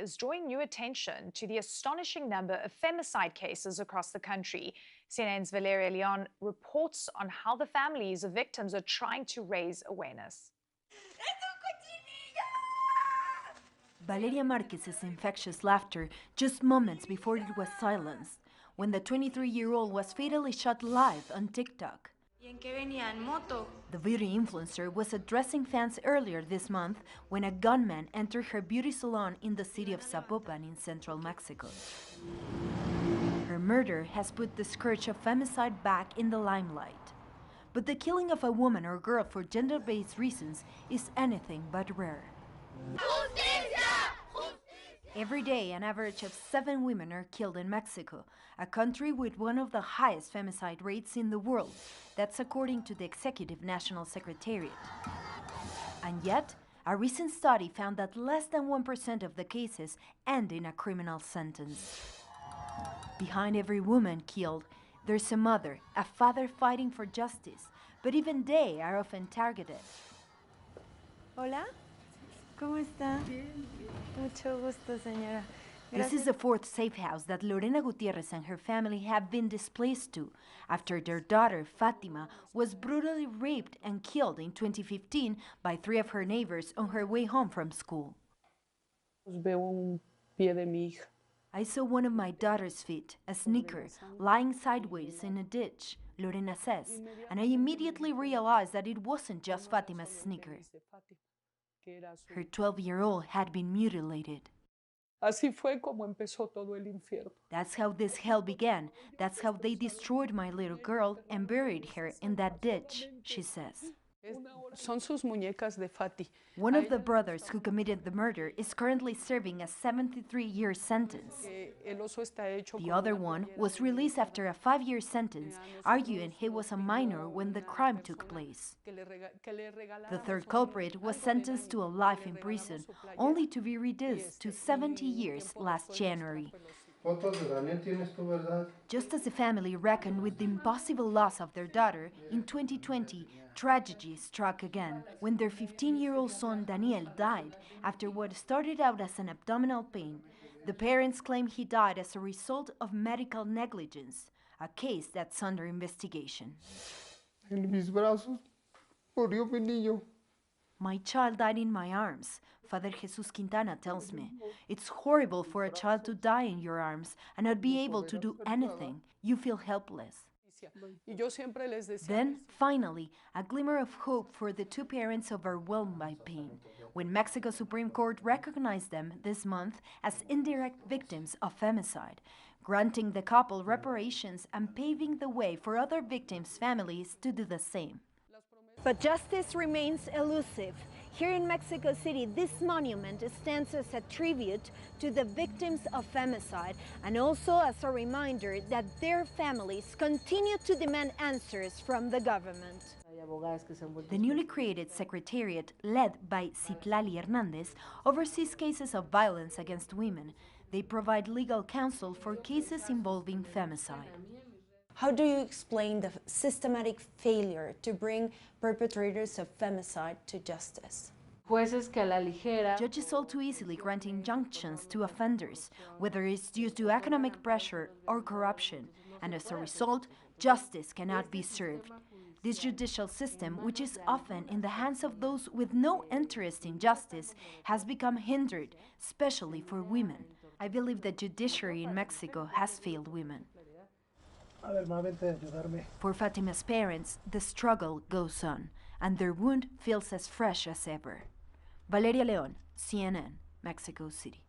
is drawing new attention to the astonishing number of femicide cases across the country. CNN's Valeria Leon reports on how the families of victims are trying to raise awareness. Valeria Marquez's infectious laughter just moments before it was silenced, when the 23-year-old was fatally shot live on TikTok. The beauty influencer was addressing fans earlier this month when a gunman entered her beauty salon in the city of Zapopan in central Mexico. Her murder has put the scourge of femicide back in the limelight. But the killing of a woman or girl for gender-based reasons is anything but rare. Every day, an average of 7 women are killed in Mexico, a country with one of the highest femicide rates in the world. That's according to the Executive National Secretariat. And yet, a recent study found that less than 1% of the cases end in a criminal sentence. Behind every woman killed, there's a mother, a father fighting for justice, but even they are often targeted. Hola. ¿Cómo está? Mucho gusto, señora. This is the 4th safe house that Lorena Gutierrez and her family have been displaced to after their daughter, Fatima, was brutally raped and killed in 2015 by 3 of her neighbors on her way home from school. I saw one of my daughter's feet, a sneaker, lying sideways in a ditch, Lorena says, and I immediately realized that it wasn't just Fatima's sneaker. Her 12-year-old had been mutilated. Así fue como empezó todo el infierno. That's how this hell began. That's how they destroyed my little girl and buried her in that ditch, she says. Son sus muñecas de Fati. One of the brothers who committed the murder is currently serving a 73-year sentence. The other one was released after a 5-year sentence, arguing he was a minor when the crime took place. The third culprit was sentenced to a life in prison, only to be reduced to 70 years last January. Just as the family reckoned with the impossible loss of their daughter, in 2020, tragedy struck again when their 15-year-old son Daniel died after what started out as an abdominal pain. The parents claim he died as a result of medical negligence, a case that's under investigation. En mis brazos murió mi niño. My child died in my arms, Father Jesus Quintana tells me. It's horrible for a child to die in your arms and not be able to do anything. You feel helpless. Then, finally, a glimmer of hope for the 2 parents overwhelmed by pain, when Mexico's Supreme Court recognized them this month as indirect victims of femicide, granting the couple reparations and paving the way for other victims' families to do the same. But justice remains elusive. Here in Mexico City, this monument stands as a tribute to the victims of femicide and also as a reminder that their families continue to demand answers from the government. The newly created secretariat, led by Citlali Hernandez, oversees cases of violence against women. They provide legal counsel for cases involving femicide. How do you explain the systematic failure to bring perpetrators of femicide to justice? Judges all too easily grant injunctions to offenders, whether it's due to economic pressure or corruption, and as a result, justice cannot be served. This judicial system, which is often in the hands of those with no interest in justice, has become hindered, especially for women. I believe the judiciary in Mexico has failed women. For Fatima's parents, the struggle goes on, and their wound feels as fresh as ever. Valeria Leon, CNN, Mexico City.